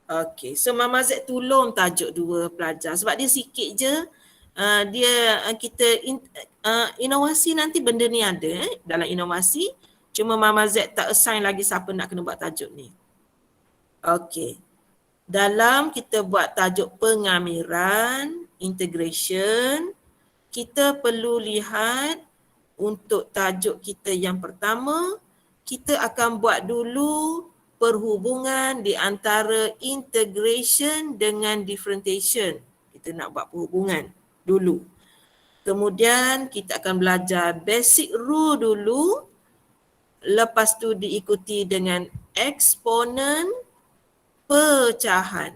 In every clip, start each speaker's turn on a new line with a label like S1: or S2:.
S1: Okey, so Mama Z tolong tajuk dua pelajar sebab dia sikit je. Inovasi nanti benda ni ada dalam inovasi. Cuma Mama Z tak assign lagi siapa nak kena buat tajuk ni. Okey. Dalam kita buat tajuk pengamiran, integration, kita perlu lihat untuk tajuk kita yang pertama, kita akan buat dulu perhubungan di antara integration dengan differentiation. Kita nak buat perhubungan dulu. Kemudian kita akan belajar basic rule dulu. Lepas tu diikuti dengan eksponen pecahan.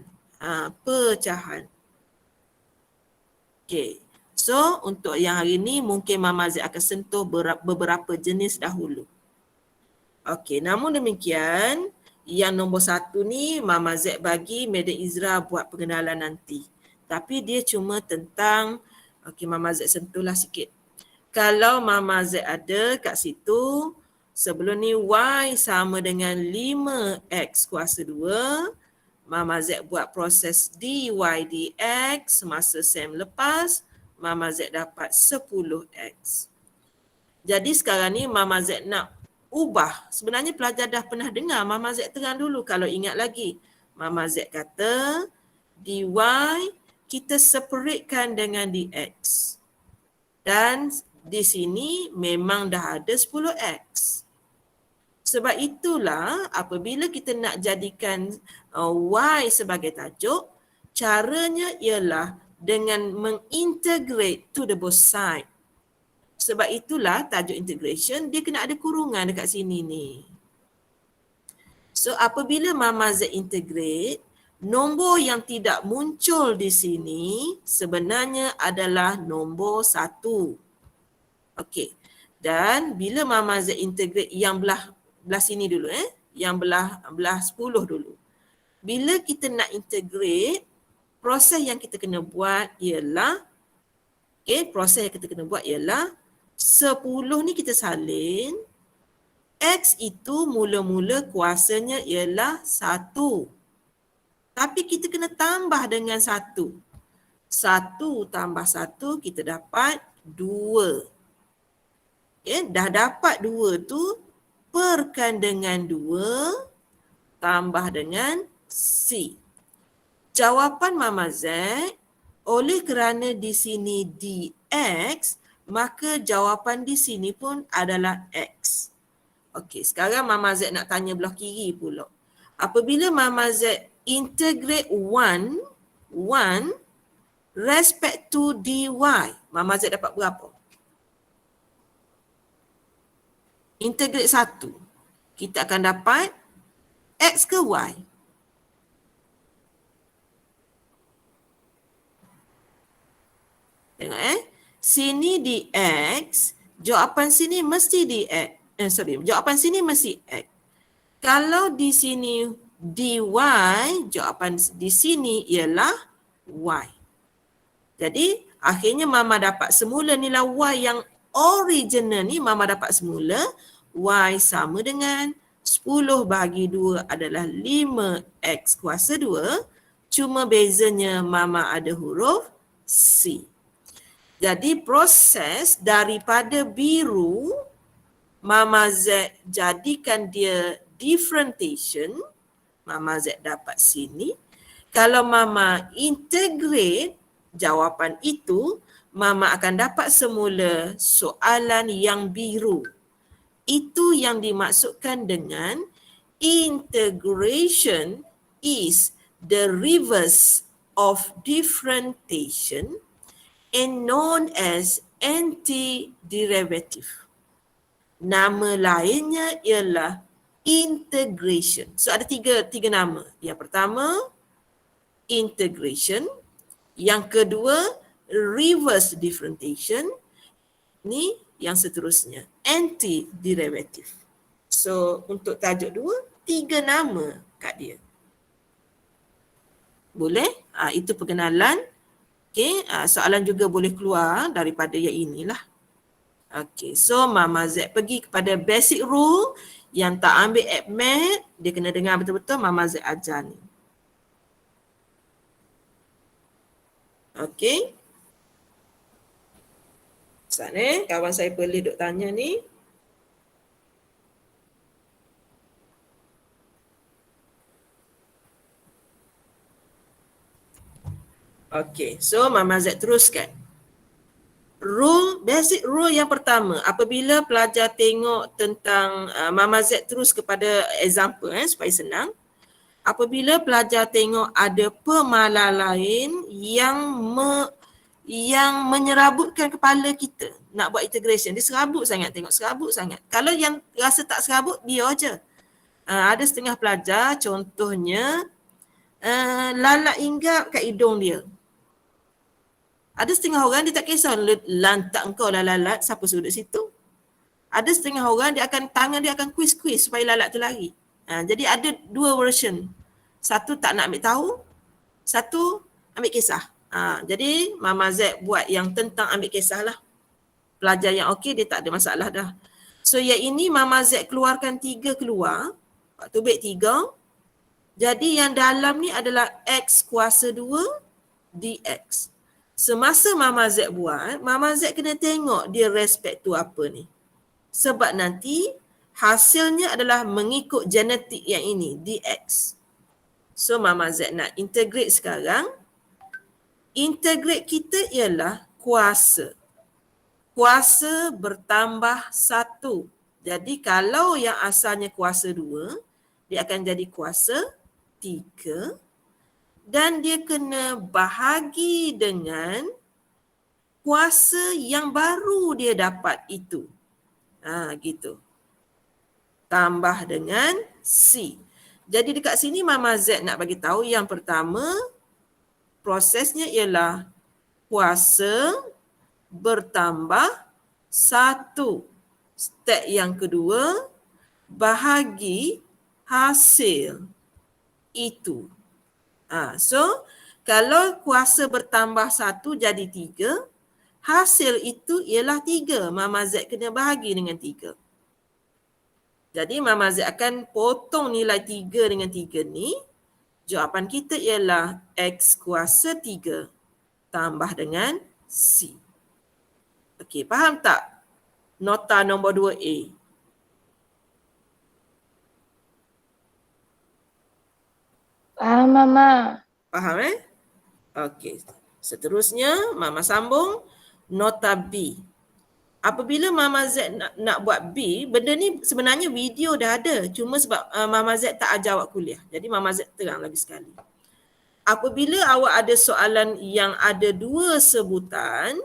S1: Pecahan. Okey. So untuk yang hari ni mungkin Mama Z akan sentuh beberapa jenis dahulu. Okey, namun demikian yang nombor 1 ni Mama Z bagi Madam Izra buat pengenalan nanti. Tapi dia cuma tentang, okey Mama Z sentuhlah sikit. Kalau Mama Z ada kat situ, sebelum ni Y sama dengan 5X kuasa 2. Mama Z buat proses dy dx masa sem lepas. Mama Z dapat 10X. Jadi sekarang ni Mama Z nak ubah. Sebenarnya pelajar dah pernah dengar. Mama Z terang dulu kalau ingat lagi. Mama Z kata dy kita separatekan dengan dx. Dan di sini memang dah ada 10X. Sebab itulah apabila kita nak jadikan Y sebagai tajuk, caranya ialah dengan mengintegrate to the both side. Sebab itulah tajuk integration dia kena ada kurungan dekat sini ni. So apabila Mama Z integrate, nombor yang tidak muncul di sini sebenarnya adalah nombor 1. Okey. Dan bila Mama Z integrate yang belah sini dulu yang belah 10 dulu. Bila kita nak integrate, proses yang kita kena buat ialah proses yang kita kena buat ialah 10 ni kita salin. X itu mula-mula kuasanya ialah 1. Tapi kita kena tambah dengan 1. 1 tambah 1 kita dapat 2. Dah dapat 2 tu, perkan dengan 2 tambah dengan C. Jawapan Mama Z, oleh kerana di sini dx, maka jawapan di sini pun adalah X. Okey, sekarang Mama Z nak tanya belah kiri pula. Apabila Mama Z integrate 1 respect to dy, Mama Z dapat berapa? Integrate 1. Kita akan dapat X ke Y? Tengok sini dx, jawapan sini mesti dx. Jawapan sini mesti X. Kalau di sini dy, jawapan di sini ialah Y. Jadi akhirnya Mama dapat semula nilai Y yang original ni, Mama dapat semula Y sama dengan 10 bahagi 2 adalah 5X kuasa 2. Cuma bezanya Mama ada huruf C. Jadi proses daripada biru, Mama Z jadikan dia differentiation. Mama Z dapat sini. Kalau Mama integrate jawapan itu, Mama akan dapat semula soalan yang biru. Itu yang dimaksudkan dengan integration is the reverse of differentiation and known as antiderivative. Nama lainnya ialah integration. So ada tiga nama. Yang pertama, integration. Yang kedua, reverse differentiation. Ni yang seterusnya, antiderivative. So untuk tajuk 2, 3 nama kat dia. Boleh? Itu perkenalan. Okey, soalan juga boleh keluar daripada yang inilah. Okey, so Mama Z pergi kepada basic rule. Yang tak ambil app math, dia kena dengar betul-betul Mama Z ajar ni. Okey. Ustaz kawan saya boleh duk tanya ni. Okey, so Mama Z teruskan. Basic rule yang pertama, apabila pelajar tengok tentang Mama Z terus kepada example supaya senang. Apabila pelajar tengok ada pemalar lain yang menyerabutkan kepala kita nak buat integration, dia serabut sangat, tengok serabut sangat. Kalau yang rasa tak serabut, dia je. Ada setengah pelajar contohnya lalat hinggap kat hidung dia. Ada setengah orang dia tak kisah lantak engkau lah lalat, siapa suruh duduk situ. Ada setengah orang dia akan tangan dia akan squeeze supaya lalat tu lari. Jadi ada dua version. Satu tak nak ambil tahu, satu ambil kisah. Jadi Mama Z buat yang tentang ambil kisah lah. Pelajar yang okey dia tak ada masalah dah. So yang ini Mama Z keluarkan 3 keluar. Waktu baik 3. Jadi yang dalam ni adalah X kuasa 2 DX. Semasa Mama Z buat, Mama Z kena tengok dia respect tu apa ni. Sebab nanti hasilnya adalah mengikut genetik yang ini, DX. So Mama Z nak integrate sekarang. Integrate kita ialah kuasa. Kuasa bertambah 1. Jadi kalau yang asalnya kuasa 2, dia akan jadi kuasa 3. Dan dia kena bahagi dengan kuasa yang baru dia dapat itu. Gitu. Tambah dengan C. Jadi dekat sini Mama Z nak bagi tahu yang pertama prosesnya ialah kuasa bertambah 1. Step yang kedua bahagi hasil itu. So kalau kuasa bertambah 1 jadi 3, hasil itu ialah 3. Mama Z kena bahagi dengan 3. Jadi Mama Z akan potong nilai 3 dengan 3 ni. Jawapan kita ialah X kuasa 3 tambah dengan C. Okey, faham tak nota nombor 2A?
S2: Faham, Mama.
S1: Faham Okey. Seterusnya Mama sambung nota B. Apabila Mama Z nak buat B, benda ni sebenarnya video dah ada. Cuma sebab Mama Z tak ajar awak kuliah. Jadi Mama Z terang lagi sekali. Apabila awak ada soalan yang ada 2 sebutan,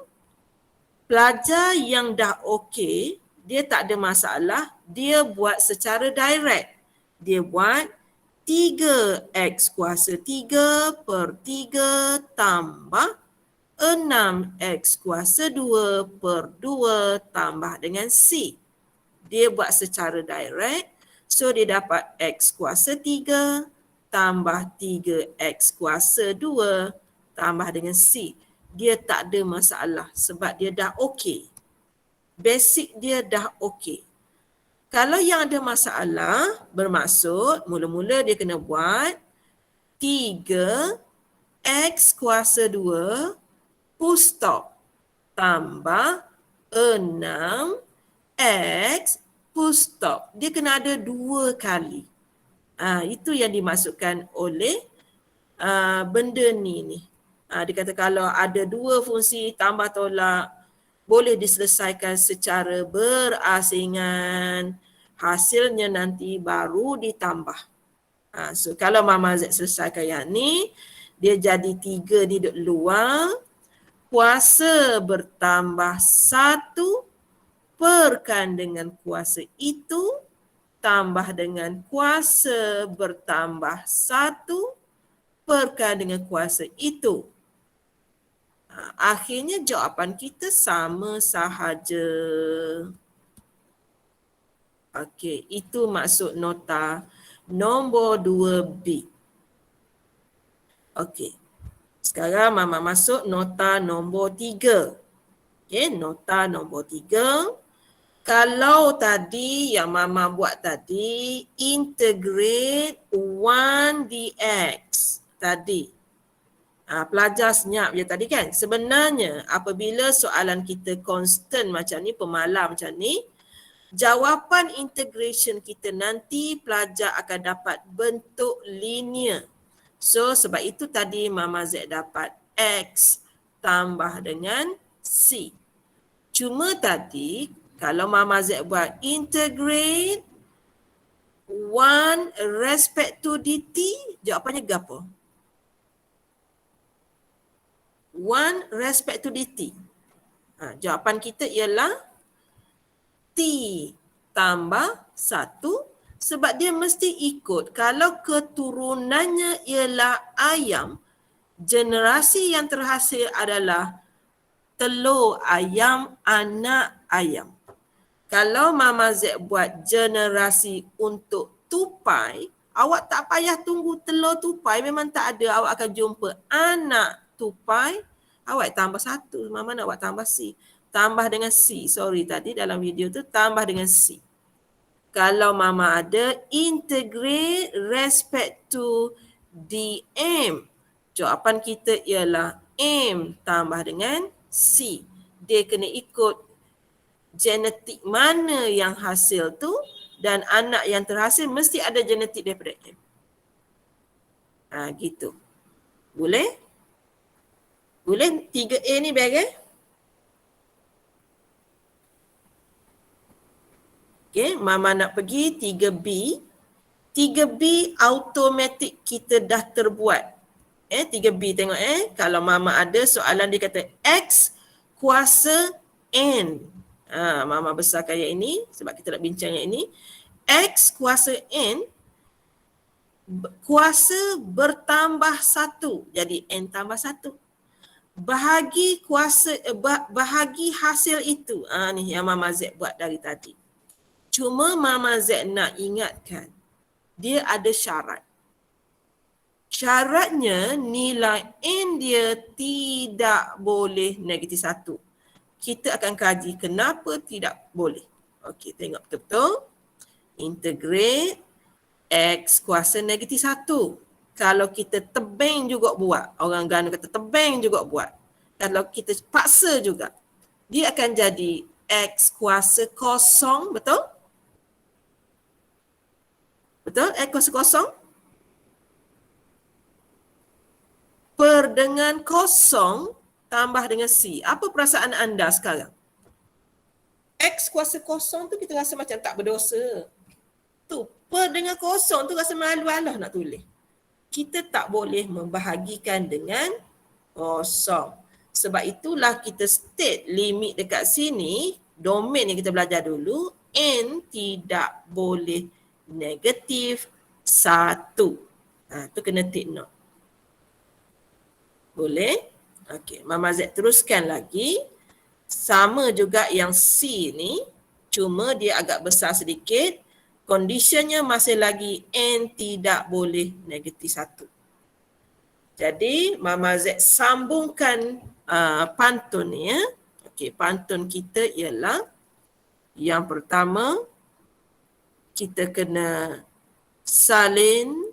S1: pelajar yang dah okey, dia tak ada masalah, dia buat secara direct. Dia buat 3x kuasa 3 per 3 tambah 6x kuasa 2 per 2 tambah dengan C. Dia buat secara direct. So dia dapat x kuasa 3 tambah 3x kuasa 2 tambah dengan C. Dia tak ada masalah sebab dia dah okey. Basic dia dah okey. Kalau yang ada masalah, bermaksud mula-mula dia kena buat 3x kuasa 2 full stop tambah 6x full stop. Dia kena ada 2 kali. Itu yang dimasukkan oleh benda ni. Dia kata kalau ada 2 fungsi tambah tolak, boleh diselesaikan secara berasingan. Hasilnya nanti baru ditambah. So kalau Mama Z selesaikan yang ni, dia jadi 3 di luar. Kuasa bertambah 1 perkan dengan kuasa itu tambah dengan kuasa bertambah 1 perkan dengan kuasa itu. Akhirnya jawapan kita sama sahaja. Okey, itu maksud nota nombor 2B. Okey. Sekarang Mama masuk nota nombor 3. Okey, nota nombor 3. Kalau tadi yang Mama buat tadi, integrate 1 dx tadi. Pelajar senyap je tadi kan. Sebenarnya apabila soalan kita constant macam ni, pemalar macam ni, jawapan integration kita nanti pelajar akan dapat bentuk linear. So sebab itu tadi Mama Z dapat X tambah dengan C. Cuma tadi kalau Mama Z buat integrate 1 respect to dt, jawapannya gapo? 1 respect to dt. Jawapan kita ialah T tambah 1 sebab dia mesti ikut. Kalau keturunannya ialah ayam, generasi yang terhasil adalah telur ayam, anak ayam. Kalau Mama Z buat generasi untuk tupai, awak tak payah tunggu telur tupai, memang tak ada. Awak akan jumpa anak tupai, awak tambah 1. Mama nak buat tambah C. Tambah dengan C. Sorry tadi dalam video tu tambah dengan C. Kalau Mama ada integrate respect to dm, jawapan kita ialah M tambah dengan C. Dia kena ikut genetik mana yang hasil tu dan anak yang terhasil mesti ada genetik daripada M. Gitu. Boleh? Boleh 3A ni bagai? Okay, Mama nak pergi 3B. 3B automatik kita dah terbuat. 3B tengok kalau Mama ada soalan dia kata X kuasa N. Mama besarkan yang ini sebab kita nak bincang yang ini. X kuasa N kuasa bertambah 1. Jadi N tambah 1. Bahagi kuasa bahagi hasil itu. Ni yang Mama Z buat dari tadi. Cuma Mama Z nak ingatkan dia ada syarat. Syaratnya nilai N dia tidak boleh negatif 1. Kita akan kaji kenapa tidak boleh. Okey, tengok betul-betul. Integrate X kuasa negatif 1. Kalau kita tebing juga buat, orang Gana kata tebing juga buat. Kalau kita paksa juga, dia akan jadi X kuasa kosong, betul? Betul? X kuasa kosong? Per dengan kosong tambah dengan C. Apa perasaan anda sekarang? X kuasa kosong tu kita rasa macam tak berdosa. Tu, per dengan kosong tu rasa malu-alah nak tulis. Kita tak boleh membahagikan dengan kosong. Sebab itulah kita state limit dekat sini, domain yang kita belajar dulu, N tidak boleh negatif 1. Tu kena take note. Boleh? Okey, Mama Z teruskan lagi. Sama juga yang C ni, cuma dia agak besar sedikit. Conditionnya masih lagi N tidak boleh negatif 1. Jadi Mama Z sambungkan pantun ni. Okey, pantun kita ialah yang pertama kita kena salin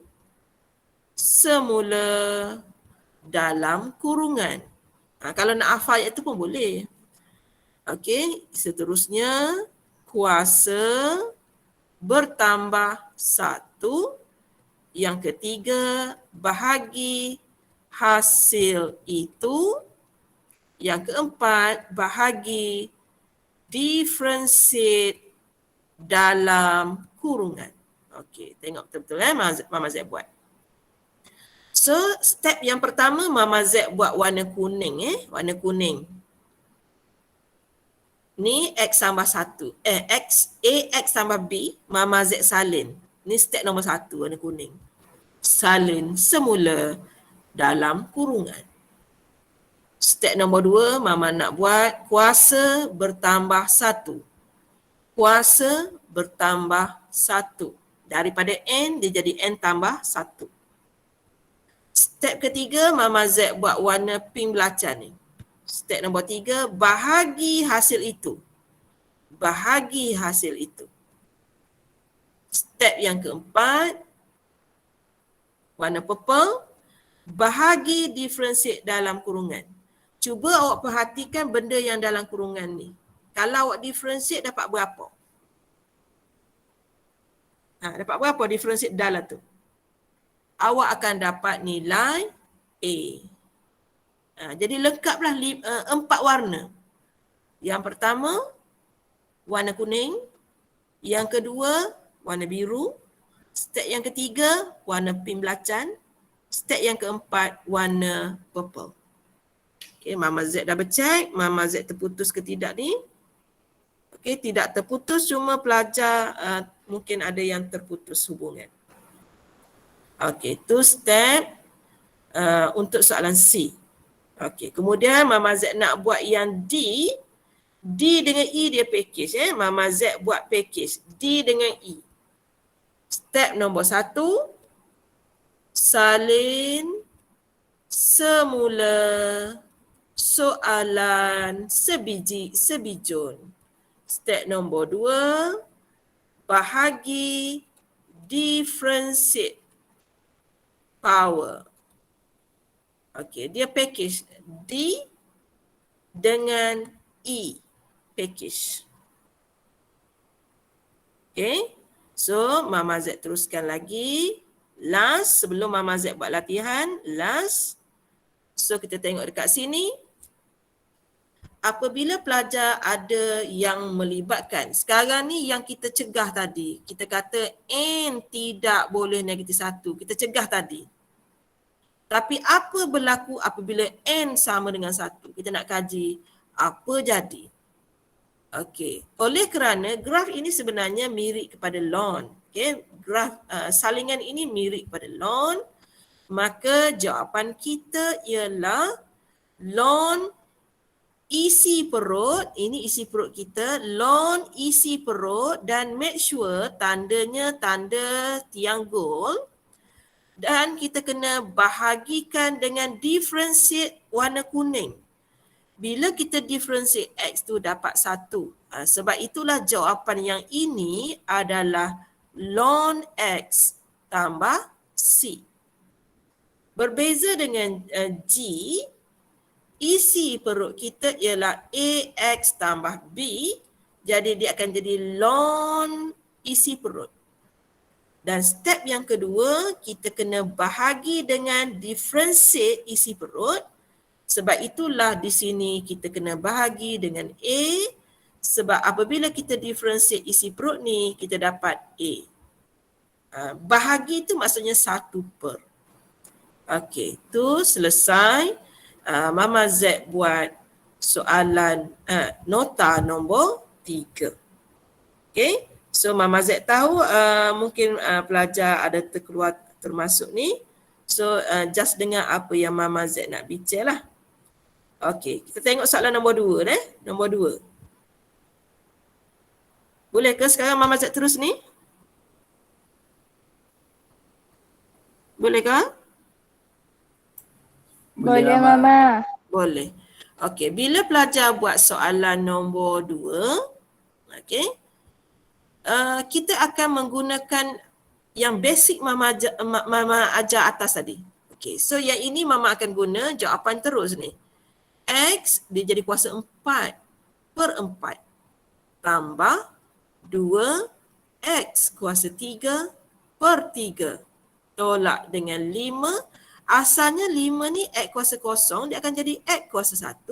S1: semula dalam kurungan. Kalau nak hafal ayat tu pun boleh. Okey, seterusnya kuasa bertambah 1. Yang ketiga, bahagi hasil itu. Yang keempat, bahagi differentiate dalam kurungan. Okey, tengok betul-betul Mama Z buat. So, step yang pertama Mama Z buat warna kuning warna kuning. Ni X tambah 1. X tambah B, Mama Z salin. Ni step nombor 1 warna kuning. Salin semula dalam kurungan. Step nombor 2, Mama nak buat kuasa bertambah 1. Kuasa bertambah 1. Daripada N, dia jadi N tambah 1. Step ketiga, Mama Z buat warna pink belacan ni. Step nombor 3, bahagi hasil itu. Bahagi hasil itu. Step yang keempat, warna purple. bahagi differentiate dalam kurungan. Cuba awak perhatikan benda yang dalam kurungan ni. Kalau awak differentiate dapat berapa? Dapat berapa differentiate dalam tu? Awak akan dapat nilai A. Jadi lengkaplah 4 warna. Yang pertama, warna kuning. Yang kedua, warna biru. Step yang ketiga, warna pink belacan. Step yang keempat, warna purple. Okay, Mama Z dah bercek. Mama Z terputus ke tidak ni? Okay, tidak terputus, cuma pelajar mungkin ada yang terputus hubungan. Okay, itu step untuk soalan C. Okay, kemudian Mama Z nak buat yang D. D dengan E dia package. Mama Z buat package D dengan E. Step nombor 1, salin semula soalan sebijun. Step nombor 2, bahagi differentiate power. Okey, dia package D dengan E package. Okey. So, Mama Z teruskan lagi. Last, sebelum Mama Z buat latihan, last. So, kita tengok dekat sini. Apabila pelajar ada yang melibatkan, sekarang ni yang kita cegah tadi, kita kata N tidak boleh negatif 1, kita cegah tadi. Tapi apa berlaku apabila N sama dengan 1? Kita nak kaji apa jadi. Okey, oleh kerana graf ini sebenarnya mirip kepada ln. Okey, graf salingan ini mirip kepada ln, maka jawapan kita ialah ln isi perut, ini isi perut kita, ln isi perut, dan make sure tandanya tanda tiang gol, dan kita kena bahagikan dengan differentiate warna kuning. Bila kita differentiate X tu dapat 1. Sebab itulah jawapan yang ini adalah ln X tambah C. Berbeza dengan G, isi perut kita ialah AX tambah B. Jadi dia akan jadi ln isi perut. Dan step yang kedua, kita kena bahagi dengan differentiate isi perut. Sebab itulah di sini kita kena bahagi dengan A. Sebab apabila kita differentiate isi perut ni, kita dapat A. Bahagi itu maksudnya 1 per. Okey, itu selesai. Mama Z buat soalan nota nombor 3. Okey, so Mama Z tahu mungkin pelajar ada terkeluar termasuk ni. So just dengar apa yang Mama Z nak bincang lah. Okey, kita tengok soalan nombor 2 deh. Nombor 2. Boleh ke sekarang Mama Z terus ni? Boleh ke?
S2: Boleh, Mama.
S1: Boleh. Okey, bila pelajar buat soalan nombor 2, okey, kita akan menggunakan yang basic Mama ajar atas tadi. Okey, so yang ini Mama akan guna jawapan terus ni. X dia jadi kuasa 4 per 4 tambah 2X kuasa 3 per 3 tolak dengan 5. Asalnya 5 ni X kuasa kosong, dia akan jadi X kuasa 1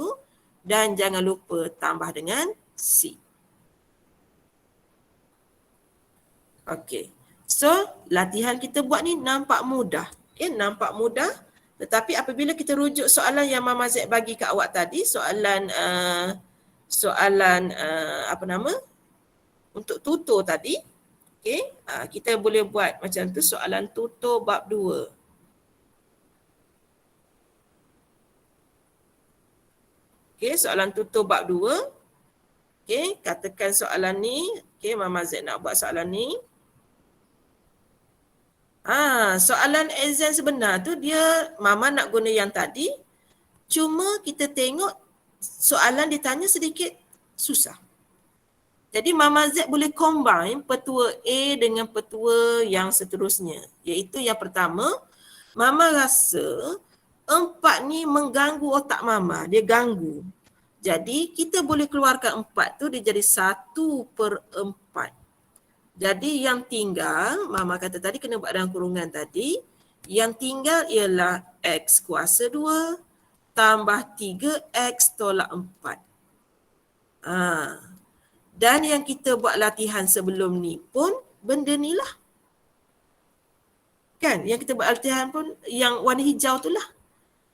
S1: dan jangan lupa tambah dengan C. Okey, so latihan kita buat ni nampak mudah. Nampak mudah. Tetapi apabila kita rujuk soalan yang Mama Z bagi kat awak tadi, soalan untuk tutor tadi, okey, kita boleh buat macam tu, soalan tutor bab 2. Okey, soalan tutor bab 2. Okey, katakan soalan ni, okey, Mama Z nak buat soalan ni. Soalan exam sebenar tu dia Mama nak guna yang tadi. Cuma kita tengok soalan ditanya sedikit susah. Jadi Mama Z boleh combine petua A dengan petua yang seterusnya. Iaitu yang pertama, Mama rasa 4 ni mengganggu otak Mama. Dia ganggu. Jadi kita boleh keluarkan 4 tu dia jadi 1/4. Jadi yang tinggal, Mama kata tadi kena buat dalam kurungan tadi. Yang tinggal ialah X kuasa 2 tambah 3X tolak 4. Dan yang kita buat latihan sebelum ni pun benda ni lah. Kan? Yang kita buat latihan pun yang warna hijau tu lah.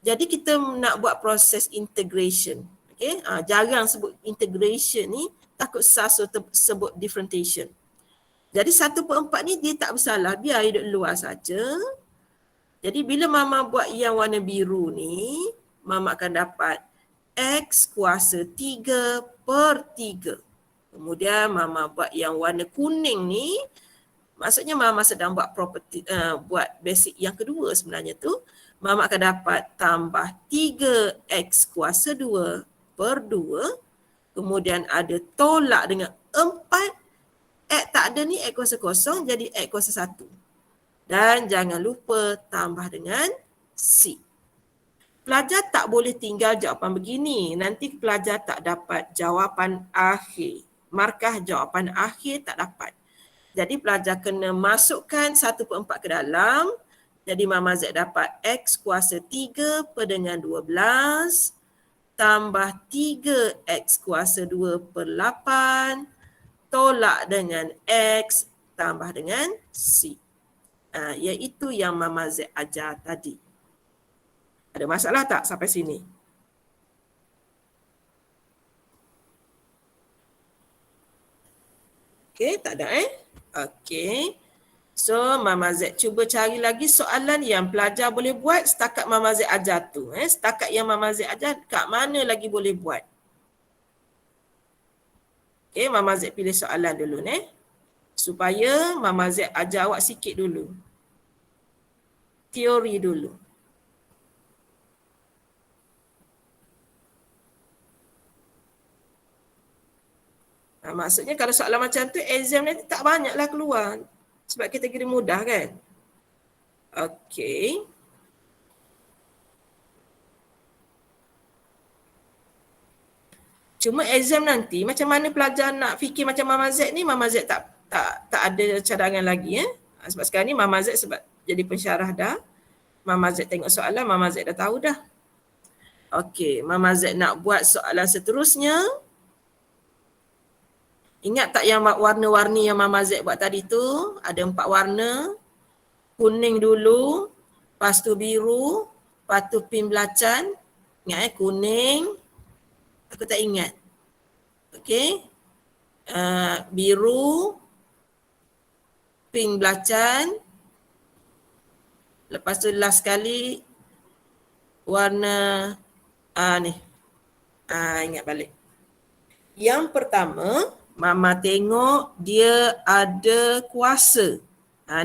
S1: Jadi kita nak buat proses integration. Okay? Jarang sebut integration ni, takut salah sebut differentiation. Jadi 1/4 ni dia tak bersalah, biar dia duduk luar saja. Jadi bila Mama buat yang warna biru ni, Mama akan dapat X kuasa 3/3. Kemudian Mama buat yang warna kuning ni, maksudnya Mama sedang buat property, buat basic yang kedua sebenarnya tu. Mama akan dapat tambah 3X kuasa 2/2. Kemudian ada tolak dengan 4. X tak ada ni X kuasa kosong, jadi X kuasa 1. Dan jangan lupa tambah dengan C. Pelajar tak boleh tinggal jawapan begini. Nanti pelajar tak dapat jawapan akhir. Markah jawapan akhir tak dapat. Jadi pelajar kena masukkan 1/4 ke dalam. Jadi Mama Z dapat X kuasa 3/12 tambah 3X kuasa 2/8 tolak dengan X tambah dengan C. Iaitu yang Mama Z ajar tadi. Ada masalah tak sampai sini? Okey, tak ada Okey. So Mama Z cuba cari lagi soalan yang pelajar boleh buat setakat Mama Z ajar tu. Setakat yang Mama Z ajar, kat mana lagi boleh buat? Okey, Mama Z pilih soalan dulu supaya Mama Z ajar awak sikit dulu. Teori dulu. Maksudnya kalau soalan macam tu, exam nanti tak banyaklah keluar. Sebab kategori mudah kan? Okey. Cuma exam nanti, macam mana pelajar nak fikir macam Mama Z ni, Mama Z tak ada cadangan lagi. Sebab sekarang ni Mama Z sebab jadi pensyarah dah. Mama Z tengok soalan, Mama Z dah tahu dah. Okey, Mama Z nak buat soalan seterusnya. Ingat tak yang warna-warni yang Mama Z buat tadi tu? Ada 4 warna. Kuning dulu, lepas tu biru, lepas tu pink belacan. Ingat kuning. Aku tak ingat. Okey. Biru, pink belacan. Lepas tu last sekali warna ni. Ingat balik. Yang pertama, Mama tengok dia ada kuasa.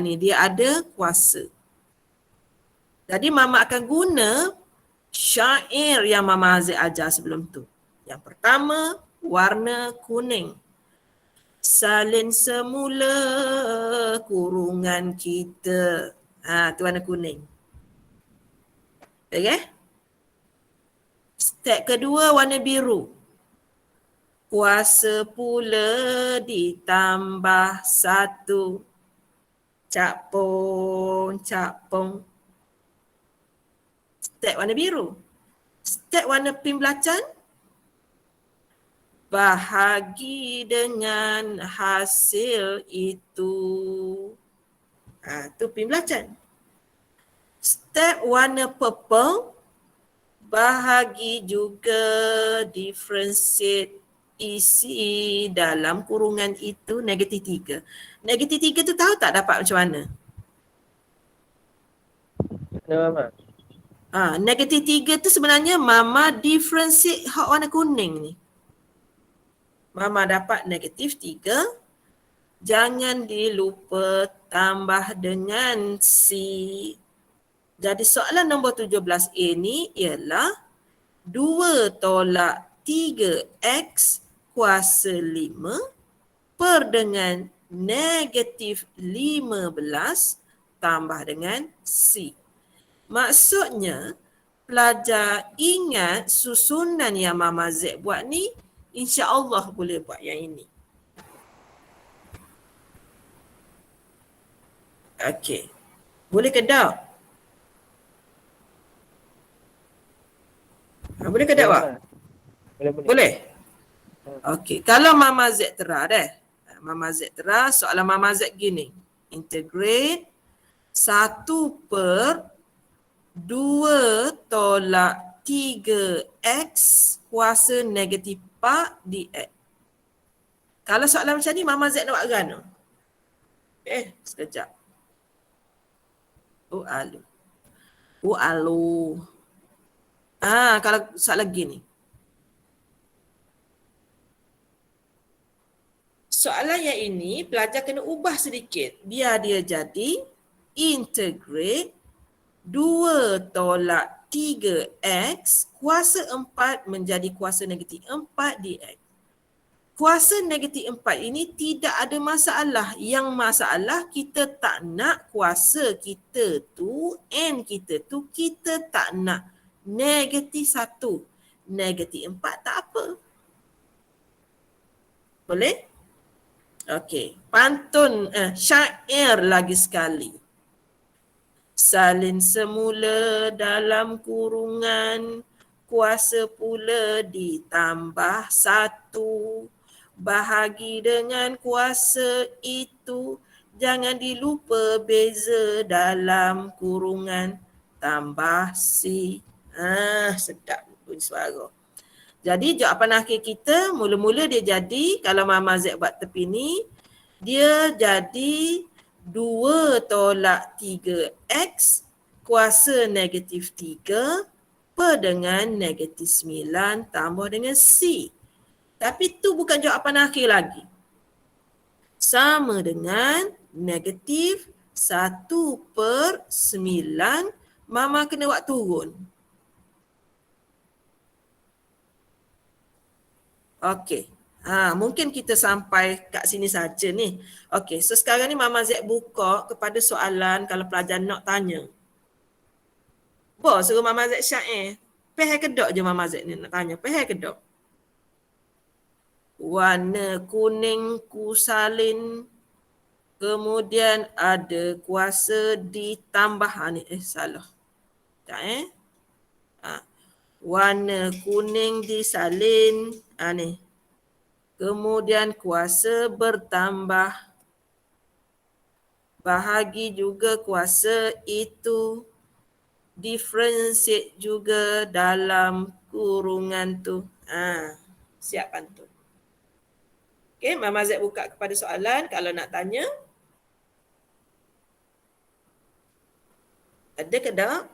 S1: Ni dia ada kuasa. Jadi Mama akan guna syair yang Mama Aziz ajar sebelum tu. Yang pertama, warna kuning. Salin semula kurungan kita. Tu warna kuning. Okay? Step kedua, warna biru. Kuasa pula ditambah 1. Capung, capung. Step warna biru. Step warna pink belacan. Bahagi dengan hasil itu. Tu pink belacan. Step warna purple. Bahagi juga differentiate isi dalam kurungan itu negatif 3. Negatif 3 tu tahu tak dapat macam mana?
S3: Mama.
S1: Negatif 3 tu sebenarnya Mama differentiate hak warna kuning ni. Mama dapat negatif 3. Jangan dilupa tambah dengan C. Jadi soalan nombor 17A ni ialah 2 tolak 3X kuasa 5 per dengan negatif 15 tambah dengan C. Maksudnya, pelajar ingat susunan yang Mama Z buat ni, insya-Allah boleh buat yang ini. Okey. Boleh ke tak? Boleh ke tak, Pak?
S2: Boleh.
S1: Boleh? Okey. Kalau Mama Z terah dah. Mama Z terah, soalan Mama Z gini. Integrate 1/2 tolak 3x kuasa negatif 4 dx. Kalau soalan macam ni, Mama Z nak buat kan? Sekejap. Alu. Kalau soalan gini. Soalan yang ini, pelajar kena ubah sedikit. Biar dia jadi integrate 2/3x kuasa 4 menjadi kuasa negatif 4 dx. Kuasa negatif 4 ini tidak ada masalah. Yang masalah kita tak nak kuasa kita tu, n kita tu, kita tak nak negatif 1. Negatif 4 tak apa. Boleh? Okey. Pantun syair lagi sekali. Salin semula dalam kurungan, kuasa pula ditambah 1. Bahagi dengan kuasa itu, jangan dilupa beza dalam kurungan, tambah C. Sedap bunyi suara. Jadi jawapan akhir kita, mula-mula dia jadi, kalau Mama Z buat tepi ni, dia jadi 2/3x kuasa negatif 3 per dengan negatif 9 tambah dengan C. Tapi tu bukan jawapan akhir lagi. Sama dengan negatif 1/9, Mama kena buat turun. Okey. Mungkin kita sampai kat sini saja ni. Okey, so sekarang ni Mama Z buka kepada soalan kalau pelajar nak tanya. Suruh Mama Z syair. Faham ke tak je Mama Z ni nak tanya? Faham ke tak? Warna kuning ku salin, kemudian ada kuasa ditambah. Salah. Tak warna kuning disalin. Ni. Kemudian kuasa bertambah. Bahagi juga kuasa itu. Differentiate juga dalam kurungan tu. Siap pantun. Okey, Mama Z buka kepada soalan kalau nak tanya. Ada ke tak?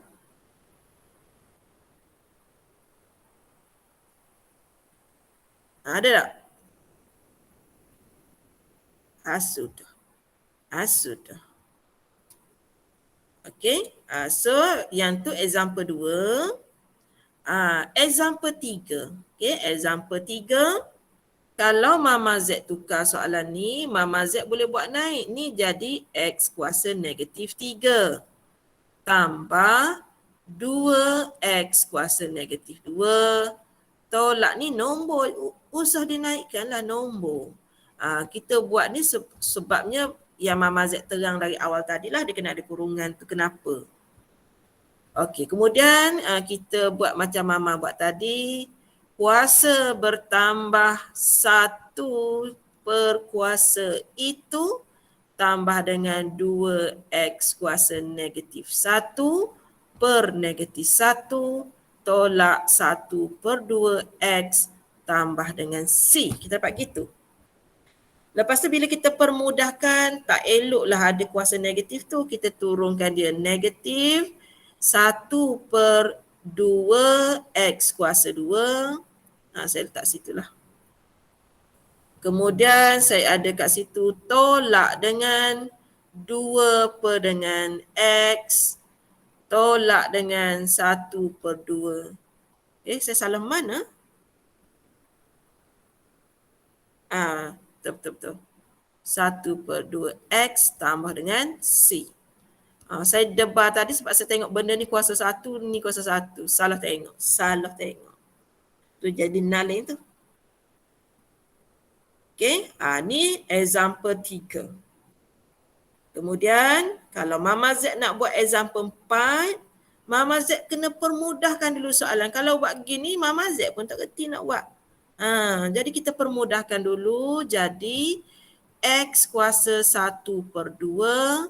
S1: Ada tak? Sudah. Okey. So yang tu example 2. Example 3. Okey, example 3. Kalau Mama Z tukar soalan ni, Mama Z boleh buat naik. Ni jadi x kuasa negatif 3 tambah 2x kuasa negatif 2 tolak ni nombor. Usah dinaikkanlah nombor. Kita buat ni sebabnya yang Mama Z terang dari awal tadilah dia kena ada kurungan tu. Kenapa? Okey, kemudian kita buat macam Mama buat tadi. Kuasa bertambah 1 per kuasa itu tambah dengan 2x kuasa negatif 1 per negatif 1 tolak 1/2x tambah dengan C. Kita dapat gitu. Lepas tu bila kita permudahkan, tak eloklah ada kuasa negatif tu. Kita turunkan dia negatif 1/2x kuasa 2. Saya letak situlah. Kemudian saya ada kat situ tolak dengan 2 per dengan x tolak dengan 1/2. Saya salah mana? Betul. 1/2x tambah dengan C. Saya debar tadi sebab saya tengok benda ni kuasa 1, ni kuasa 1. Salah tengok. Tu jadi null tu. Okay, ni example 3. Kemudian kalau Mama Z nak buat example 4, Mama Z kena permudahkan dulu soalan. Kalau buat gini Mama Z pun tak kerti nak buat. Jadi kita permudahkan dulu. Jadi X kuasa 1/2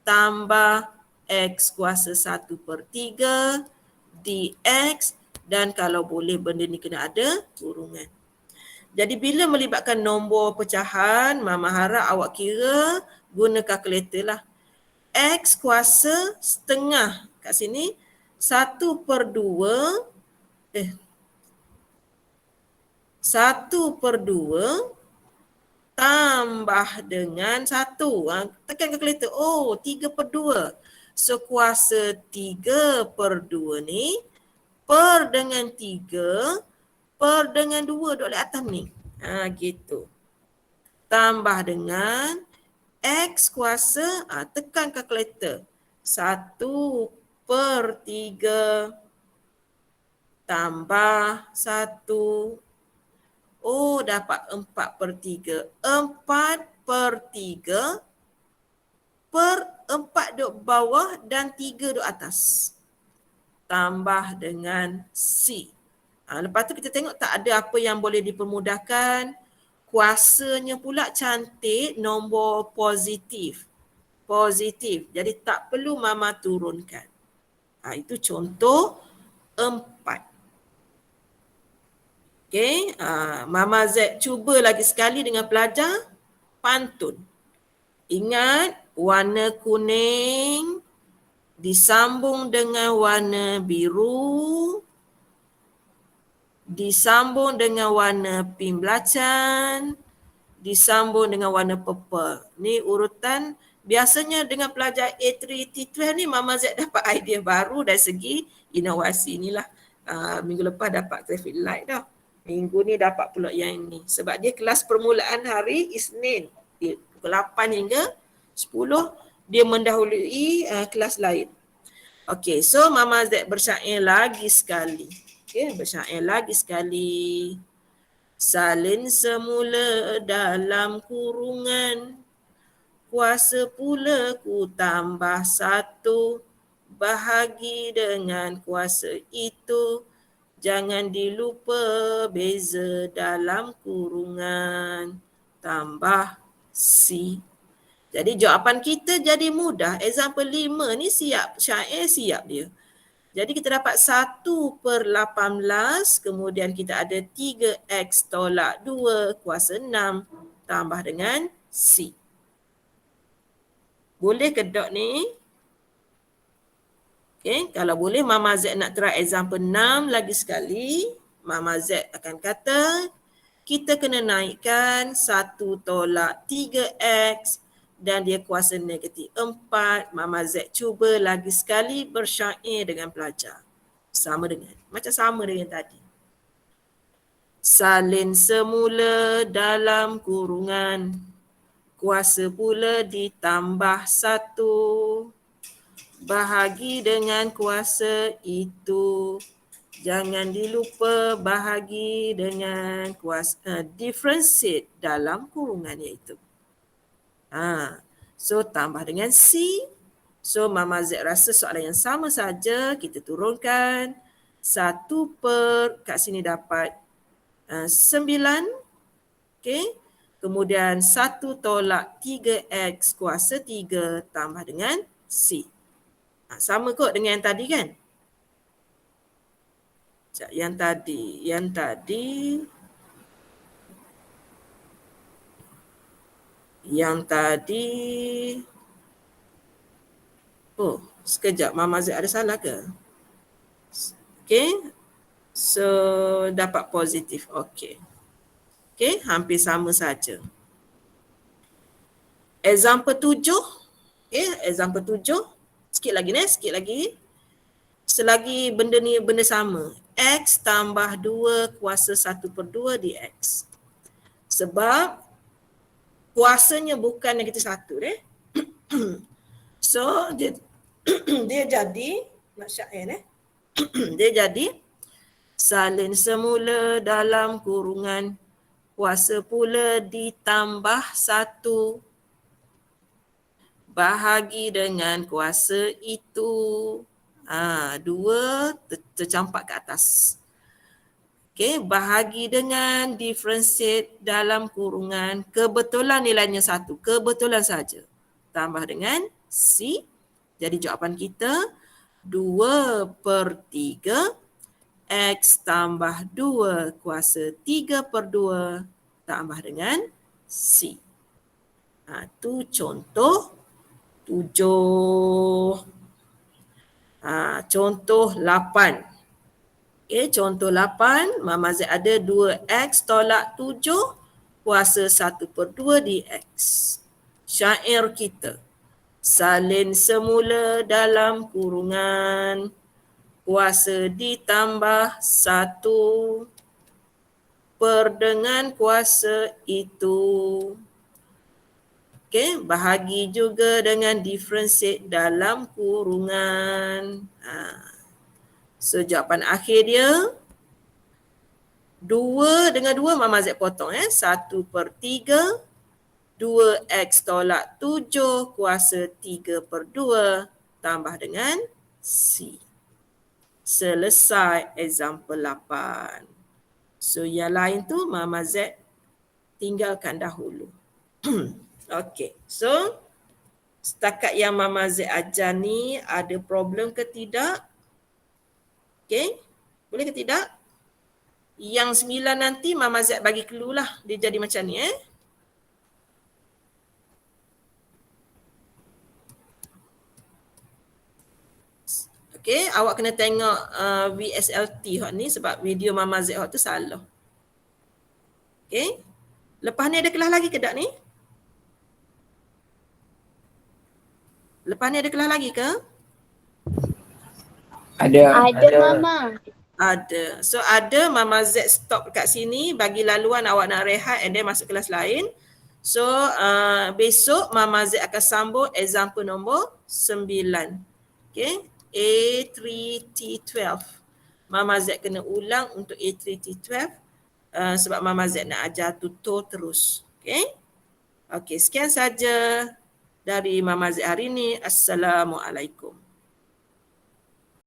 S1: tambah X kuasa 1/3 dx, dan kalau boleh benda ni kena ada kurungan. Jadi bila melibatkan nombor pecahan, Mama harap awak kira guna kalkulator lah. X kuasa setengah kat sini 1/2 tambah dengan 1. Tekan kalkulator. 3/2. So kuasa 3/2 ni per dengan 3 per dengan 2 duduk di atas ni. Gitu. Tambah dengan X kuasa, tekan kalkulator. 1/3 tambah 1. Dapat 4/3. 4/3 per 4 duduk bawah dan 3 duduk atas. Tambah dengan C. Lepas tu kita tengok tak ada apa yang boleh dipermudahkan. Kuasanya pula cantik, nombor positif. Jadi tak perlu Mama turunkan. Itu contoh 4. Okay, Mama Z cuba lagi sekali dengan pelajar pantun. Ingat, warna kuning disambung dengan warna biru, disambung dengan warna pink belacan, disambung dengan warna purple. Ni urutan. Biasanya dengan pelajar A3, T12 ni Mama Z dapat idea baru dari segi inovasi ni lah. Minggu lepas dapat traffic light dah. Minggu ni dapat pula yang ni. Sebab dia kelas permulaan hari Isnin. Pukul 8 hingga 10 dia mendahului kelas lain. Okey, so Mama Z bersyair lagi sekali. Salin semula dalam kurungan, kuasa pula ku tambah 1, bahagi dengan kuasa itu, jangan dilupa beza dalam kurungan, tambah C. Jadi jawapan kita jadi mudah. Example 5 ni siap, syair siap dia. Jadi kita dapat 1/18, kemudian kita ada 3x tolak 2 kuasa 6 tambah dengan C. Boleh ke dot ni? Okay, kalau boleh Mama Z nak try example 6 lagi sekali. Mama Z akan kata, kita kena naikkan 1 tolak 3x dan dia kuasa negatif 4. Mama Z cuba lagi sekali bersyair dengan pelajar. Macam sama dengan tadi. Salin semula dalam kurungan, kuasa pula ditambah 1, bahagi dengan kuasa itu, jangan dilupa bahagi dengan kuasa differentiate dalam kurungan iaitu. So tambah dengan C. So Mama Z rasa soalan yang sama saja, kita turunkan 1 per, kat sini dapat 9. Okay. Kemudian 1 tolak 3x kuasa 3 tambah dengan C. Sama kot dengan yang tadi kan? Yang tadi sekejap, Mama Z ada salah ke? Okay, so dapat positif. Okay, hampir sama saja. Example 7. Example 7. Sikit lagi. Selagi benda ni benda sama. X tambah 2 kuasa 1/2 dx. Sebab kuasanya bukan negatif 1. So, dia jadi, nak syair dia jadi salin semula dalam kurungan, kuasa pula ditambah satu, bahagi dengan kuasa itu. Dua tercampak ke atas. Okey, bahagi dengan differentiate dalam kurungan, kebetulan nilainya satu, kebetulan saja. Tambah dengan C. Jadi jawapan kita 2/3 X tambah 2 kuasa 3/2 tambah dengan C. Itu contoh 7. Contoh 8. Okay, contoh 8, Mama Z ada 2X tolak 7 kuasa 1/2 dx. Syair kita, salin semula dalam kurungan, kuasa ditambah 1 dengan kuasa itu. Okay, bahagi juga dengan differentiate dalam kurungan. So jawapan akhir dia 2 dengan 2 Mama Z potong 1/3 2x tolak 7 kuasa 3/2 tambah dengan C. Selesai example 8. So yang lain tu Mama Z tinggalkan dahulu. Okey, so setakat yang Mama Z ajar ni ada problem ke tidak? Okey, boleh ke tidak? Yang 9 nanti Mama Z bagi clue lah dia jadi macam ni Okey, awak kena tengok VSLT hot ni sebab video Mama Z hot tu salah. Okey. Lepas ni ada kelas lagi ke tak ni? Lepas ni ada kelas lagi ke?
S2: Ada Mama.
S1: Ada. So ada Mama Z stop kat sini, bagi laluan awak nak rehat and then masuk kelas lain. So besok Mama Z akan sambung example nombor 9. Okay. A3T12. Mama Z kena ulang untuk A3T12 sebab Mama Z nak ajar tutor terus. Okay. Okay, sekian saja dari Mama Z hari ini. Assalamualaikum.